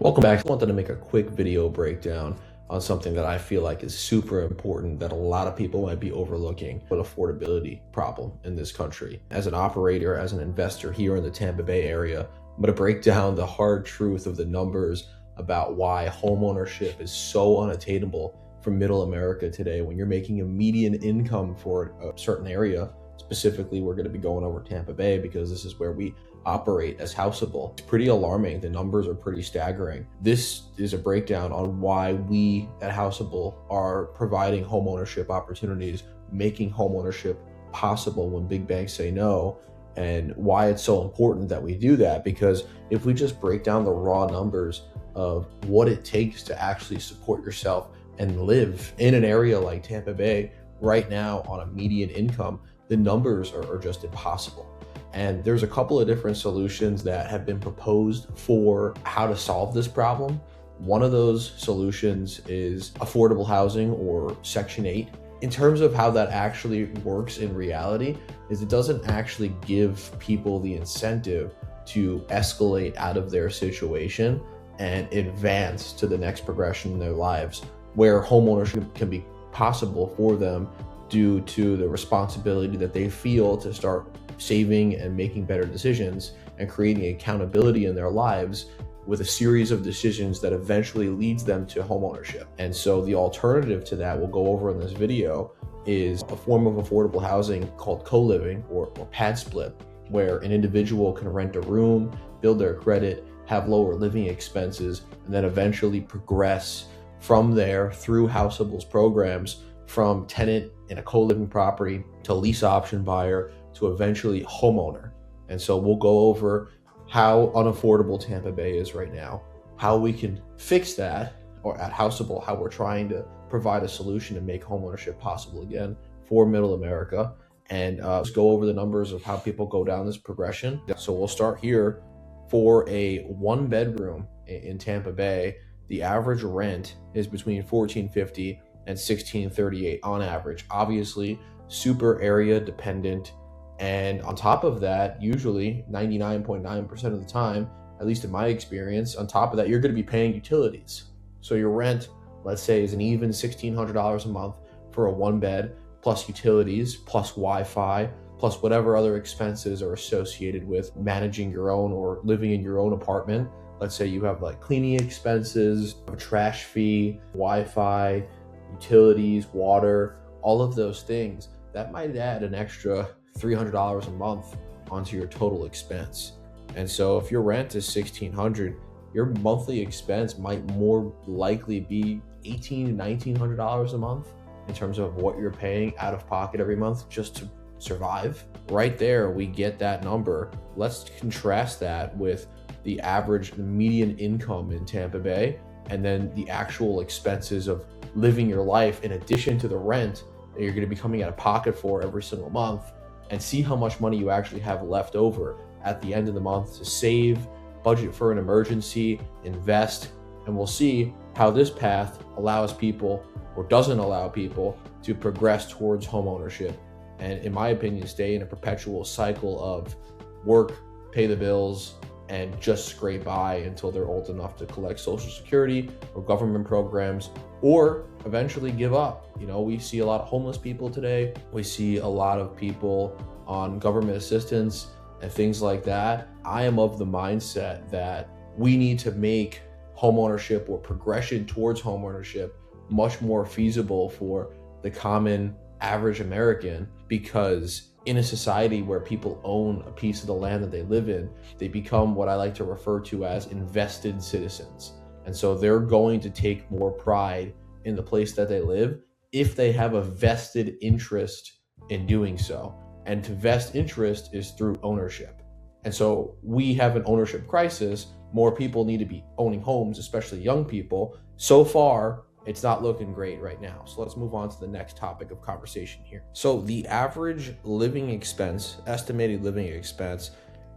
Welcome back. I wanted to make a quick video breakdown on something that I feel like is super important that a lot of people might be overlooking, but affordability problem in this country. As an operator, as an investor here in the Tampa Bay area, I'm going to break down the hard truth of the numbers about why homeownership is so unattainable for middle America today. When you're making a median income for a certain area, specifically, we're going to be going over Tampa Bay because this is where we operate as HouseAble. It's pretty alarming. The numbers are pretty staggering. This is a breakdown on why we at HouseAble are providing homeownership opportunities, making homeownership possible when big banks say no, and why it's so important that we do that. Because if we just break down the raw numbers of what it takes to actually support yourself and live in an area like Tampa Bay right now on a median income, the numbers are just impossible. And there's a couple of different solutions that have been proposed for how to solve this problem. One of those solutions is affordable housing, or Section 8. In terms of how that actually works in reality, is it doesn't actually give people the incentive to escalate out of their situation and advance to the next progression in their lives, where homeownership can be possible for them due to the responsibility that they feel to start saving and making better decisions and creating accountability in their lives with a series of decisions that eventually leads them to homeownership. And so the alternative to that we'll go over in this video is a form of affordable housing called co-living or PadSplit, where an individual can rent a room, build their credit, have lower living expenses, and then eventually progress from there through HouseAble's programs from tenant in a co-living property to lease option buyer to eventually homeowner. And so we'll go over how unaffordable Tampa Bay is right now, how we can fix that, or at HouseAble, how we're trying to provide a solution to make homeownership possible again for middle America, and just go over the numbers of how people go down this progression. So we'll start here. For a one bedroom in Tampa Bay, the average rent is between $1,450 and $1,638 on average. Obviously, super area dependent. And on top of that, usually 99.9% of the time, at least in my experience, on top of that, you're going to be paying utilities. So your rent, let's say, is an even $1,600 a month for a one bed, plus utilities, plus Wi-Fi, plus whatever other expenses are associated with managing your own or living in your own apartment. Let's say you have like cleaning expenses, a trash fee, Wi-Fi, utilities, water, all of those things. That might add an extra $300 a month onto your total expense. And so if your rent is $1,600, your monthly expense might more likely be $1,800 to $1,900 a month in terms of what you're paying out of pocket every month just to survive. Right there, we get that number. Let's contrast that with the average median income in Tampa Bay, and then the actual expenses of living your life in addition to the rent that you're going to be coming out of pocket for every single month, and see how much money you actually have left over at the end of the month to save, budget for an emergency, invest. And we'll see how this path allows people, or doesn't allow people, to progress towards homeownership, and in my opinion, stay in a perpetual cycle of work, pay the bills, and just scrape by until they're old enough to collect Social Security or government programs, or eventually give up. You know, we see a lot of homeless people today. We see a lot of people on government assistance and things like that. I am of the mindset that we need to make homeownership or progression towards homeownership much more feasible for the common average American, because in a society where people own a piece of the land that they live in, they become what I like to refer to as invested citizens. And so they're going to take more pride in the place that they live if they have a vested interest in doing so. And to vest interest is through ownership. And so we have an ownership crisis. More people need to be owning homes, especially young people. So far, it's not looking great right now. So let's move on to the next topic of conversation here. So the average living expense, estimated living expense,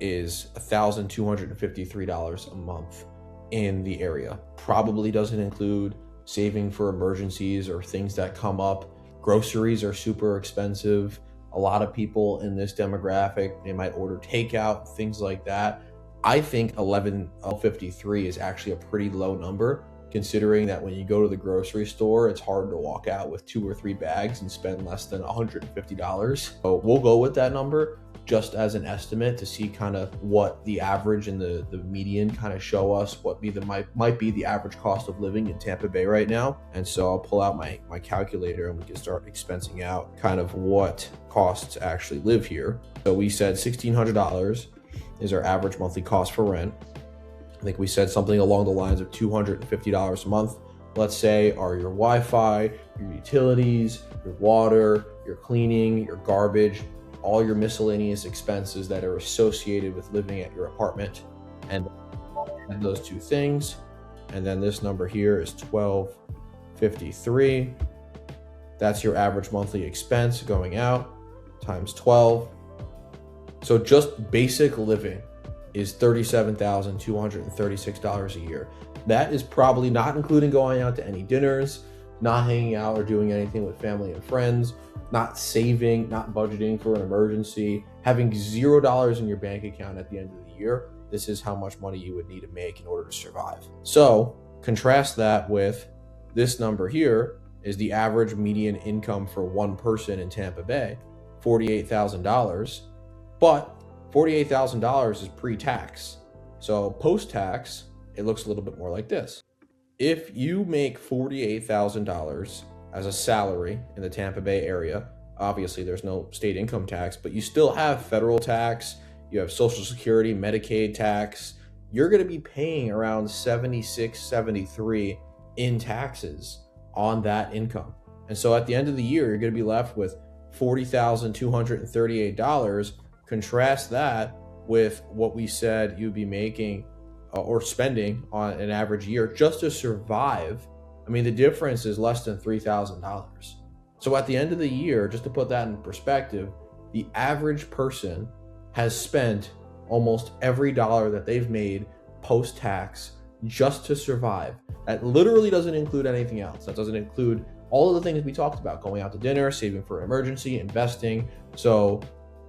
is $1,253 a month in the area. Probably doesn't include saving for emergencies or things that come up. Groceries are super expensive. A lot of people in this demographic, they might order takeout, things like that. I think 1153 is actually a pretty low number, considering that when you go to the grocery store, it's hard to walk out with 2 or 3 bags and spend less than $150. So we'll go with that number just as an estimate to see kind of what the average and the median kind of show us what might be the average cost of living in Tampa Bay right now. And so I'll pull out my calculator and we can start expensing out kind of what costs actually live here. So we said $1,600 is our average monthly cost for rent. I think we said something along the lines of $250 a month. Let's say are your Wi-Fi, your utilities, your water, your cleaning, your garbage, all your miscellaneous expenses that are associated with living at your apartment, and those two things. And then this number here is $1,253. That's your average monthly expense going out times 12. So just basic living is $37,236 a year. That is probably not including going out to any dinners, not hanging out or doing anything with family and friends, not saving, not budgeting for an emergency, having $0 in your bank account at the end of the year. This is how much money you would need to make in order to survive. So contrast that with this number here is the average median income for one person in Tampa Bay, $48,000. But $48,000 is pre-tax. So post-tax, it looks a little bit more like this. If you make $48,000 as a salary in the Tampa Bay area, obviously there's no state income tax, but you still have federal tax, you have Social Security, Medicaid tax, you're going to be paying around $76, $73 in taxes on that income. And so at the end of the year, you're going to be left with $40,238. Contrast that with what we said you'd be making or spending on an average year just to survive. I mean, the difference is less than $3,000. So at the end of the year, just to put that in perspective, the average person has spent almost every dollar that they've made post-tax just to survive. That literally doesn't include anything else. That doesn't include all of the things we talked about, going out to dinner, saving for an emergency, investing. So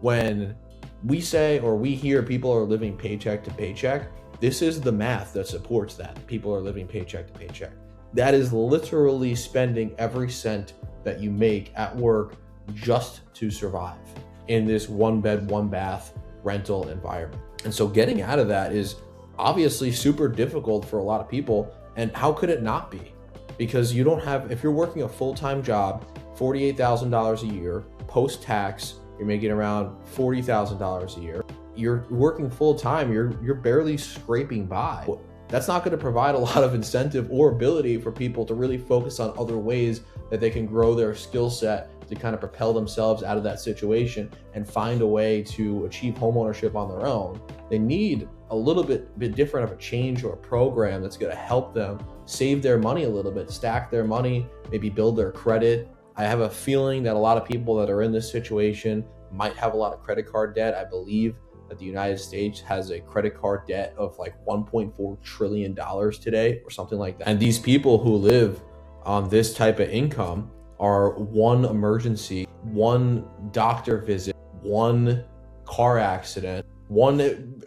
when we say, or we hear people are living paycheck to paycheck, this is the math that supports that. People are living paycheck to paycheck. That is literally spending every cent that you make at work just to survive in this one bed, one bath rental environment. And so getting out of that is obviously super difficult for a lot of people. And how could it not be? Because you don't have, if you're working a full-time job, $48,000 a year, post-tax, you're making around $40,000 a year. You're working full-time, you're barely scraping by. That's not going to provide a lot of incentive or ability for people to really focus on other ways that they can grow their skill set to kind of propel themselves out of that situation and find a way to achieve homeownership on their own. They need a little bit different of a change or a program that's going to help them save their money a little bit, stack their money, maybe build their credit. I have a feeling that a lot of people that are in this situation might have a lot of credit card debt. I believe that the United States has a credit card debt of like $1.4 trillion today or something like that. And these people who live on this type of income are one emergency, one doctor visit, one car accident,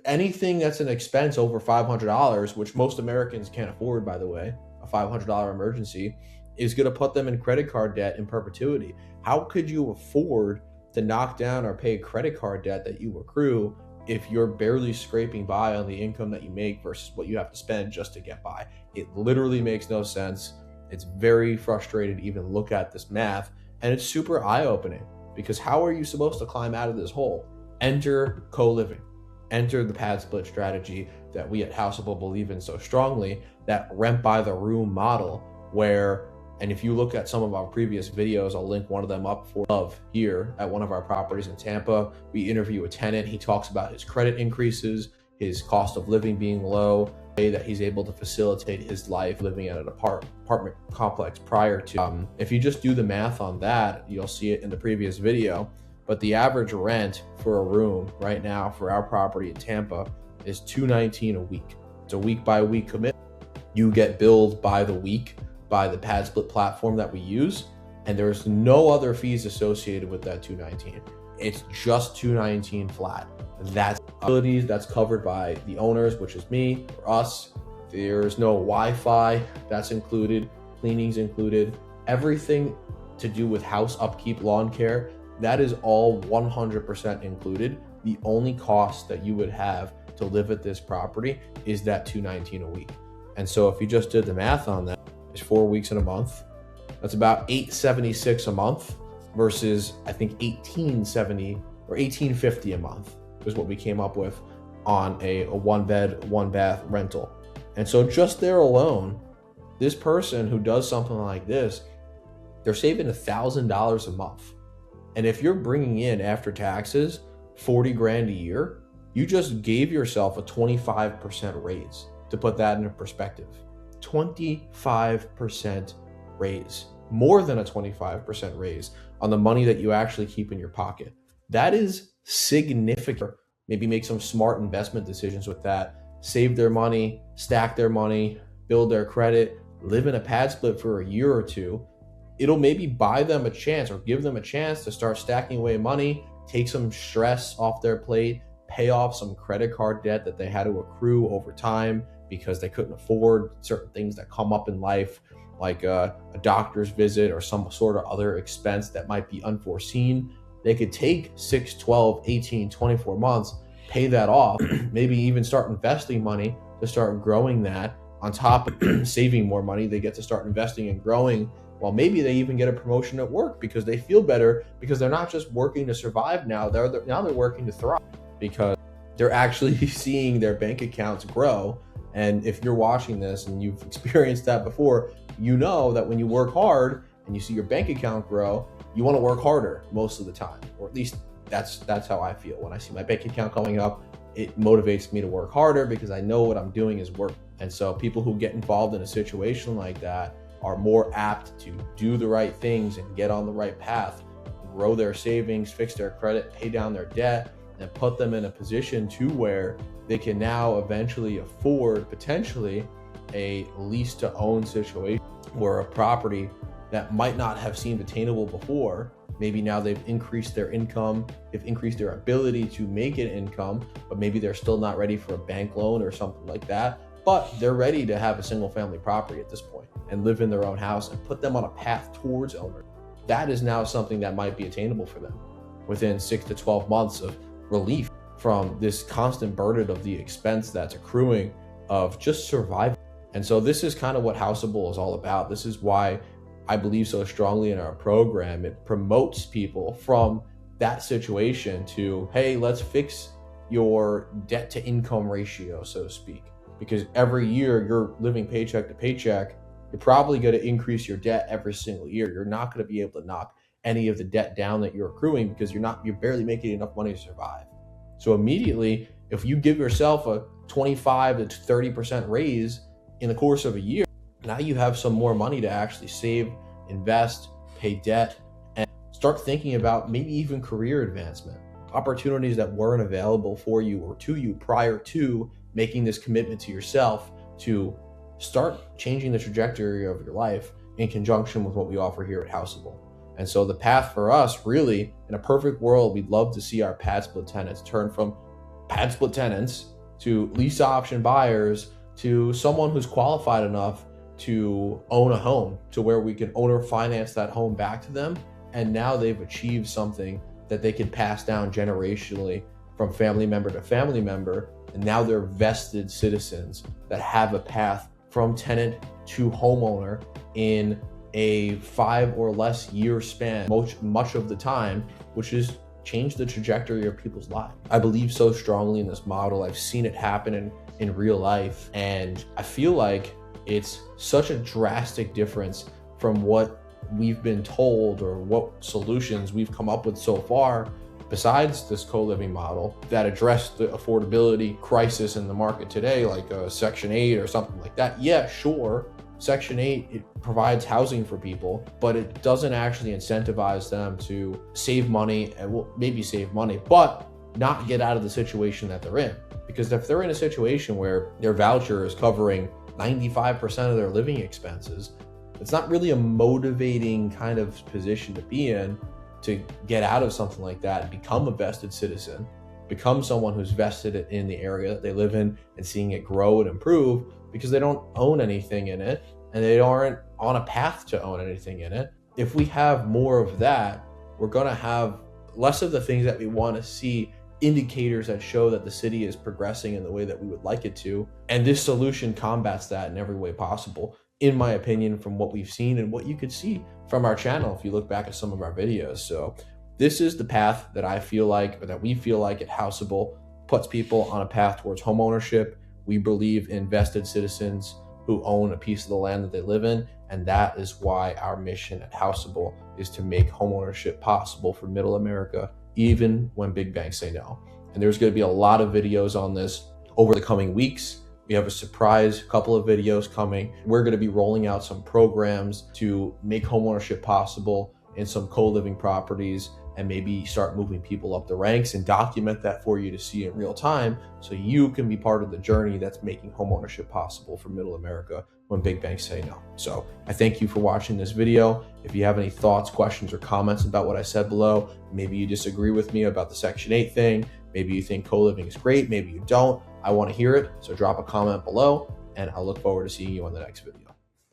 anything that's an expense over $500, which most Americans can't afford, by the way. A $500 emergency is going to put them in credit card debt in perpetuity. How could you afford to knock down or pay credit card debt that you accrue if you're barely scraping by on the income that you make versus what you have to spend just to get by? It literally makes no sense. It's very frustrating to even look at this math, and it's super eye-opening because how are you supposed to climb out of this hole? Enter co-living. Enter the PadSplit strategy that we at HouseAble believe in so strongly, that rent by the room model where, and if you look at some of our previous videos, I'll link one of them up for love here at one of our properties in Tampa. We interview a tenant. He talks about his credit increases, his cost of living being low, the way that he's able to facilitate his life living at an apartment complex prior to. If you just do the math on that, you'll see it in the previous video. But the average rent for a room right now for our property in Tampa is $219 a week. It's a week by week commitment. You get billed by the week by the PadSplit platform that we use, and there's no other fees associated with that $219. It's just $219 flat. That's utilities that's covered by the owners, which is me or us. There's no Wi-Fi that's included, cleaning's included, everything to do with house upkeep, lawn care, that is all 100% included. The only cost that you would have to live at this property is that $219 a week. And so if you just did the math on that, it's 4 weeks in a month. That's about $876 a month versus I think $1870 or $1850 a month is what we came up with on a one bed, one bath rental. And so just there alone, this person who does something like this, they're saving $1,000 a month. And if you're bringing in after taxes 40 grand a year, you just gave yourself a 25% raise. To put that into perspective, 25% raise, more than a 25% raise on the money that you actually keep in your pocket. That is significant. Maybe make some smart investment decisions with that. Save their money, stack their money, build their credit, live in a PadSplit for a year or two. It'll maybe buy them a chance or give them a chance to start stacking away money, take some stress off their plate, pay off some credit card debt that they had to accrue over time because they couldn't afford certain things that come up in life, like a doctor's visit or some sort of other expense that might be unforeseen. They could take 6, 12, 18, 24 months, pay that off, maybe even start investing money to start growing that. On top of saving more money, they get to start investing and growing. Well, maybe they even get a promotion at work because they feel better because they're not just working to survive now, now they're working to thrive because they're actually seeing their bank accounts grow. And if you're watching this and you've experienced that before, you know that when you work hard and you see your bank account grow, you want to work harder most of the time, or at least that's how I feel. When I see my bank account coming up, it motivates me to work harder because I know what I'm doing is work. And so people who get involved in a situation like that are more apt to do the right things and get on the right path, grow their savings, fix their credit, pay down their debt, and put them in a position to where they can now eventually afford potentially a lease to own situation where a property that might not have seemed attainable before, maybe now they've increased their income, they've increased their ability to make an income, but maybe they're still not ready for a bank loan or something like that. But they're ready to have a single family property at this point and live in their own house and put them on a path towards ownership. That is now something that might be attainable for them within 6 to 12 months of relief from this constant burden of the expense that's accruing of just surviving. And so this is kind of what HouseAble is all about. This is why I believe so strongly in our program. It promotes people from that situation to, hey, let's fix your debt to income ratio, so to speak. Because every year you're living paycheck to paycheck, you're probably going to increase your debt every single year. You're not going to be able to knock any of the debt down that you're accruing because you're barely making enough money to survive. So immediately, if you give yourself a 25 to 30% raise in the course of a year, now you have some more money to actually save, invest, pay debt, and start thinking about maybe even career advancement, opportunities that weren't available for you or to you prior to making this commitment to yourself to start changing the trajectory of your life in conjunction with what we offer here at HouseAble. And so the path for us, really, in a perfect world, we'd love to see our PadSplit tenants turn from PadSplit tenants to lease option buyers to someone who's qualified enough to own a home, to where we can owner finance that home back to them. And now they've achieved something that they can pass down generationally from family member to family member. And now they're vested citizens that have a path from tenant to homeowner in a 5 or less year span, much of the time, which has changed the trajectory of people's lives. I believe so strongly in this model. I've seen it happen in real life. And I feel like it's such a drastic difference from what we've been told or what solutions we've come up with so far, besides this co-living model that addressed the affordability crisis in the market today, like Section 8 or something like that. Yeah, sure, Section 8, it provides housing for people, but it doesn't actually incentivize them to save money and maybe save money, but not get out of the situation that they're in. Because if they're in a situation where their voucher is covering 95% of their living expenses, it's not really a motivating kind of position to be in to get out of something like that and become a vested citizen, become someone who's vested in the area that they live in and seeing it grow and improve, because they don't own anything in it and they aren't on a path to own anything in it. If we have more of that, we're going to have less of the things that we want to see, indicators that show that the city is progressing in the way that we would like it to. And this solution combats that in every way possible, in my opinion, from what we've seen and what you could see from our channel if you look back at some of our videos. So this is the path that I feel like, or that we feel like at HouseAble, puts people on a path towards homeownership. We believe in vested citizens who own a piece of the land that they live in. And that is why our mission at HouseAble is to make homeownership possible for middle America, even when big banks say no. And there's going to be a lot of videos on this over the coming weeks. We have a surprise couple of videos coming. We're going to be rolling out some programs to make homeownership possible in some co-living properties, and maybe start moving people up the ranks and document that for you to see in real time, so you can be part of the journey that's making homeownership possible for middle America when big banks say no. So I thank you for watching this video. If you have any thoughts, questions, or comments about what I said below, maybe you disagree with me about the Section 8 thing, maybe you think co-living is great, maybe you don't, I want to hear it. So drop a comment below, and I'll look forward to seeing you on the next video.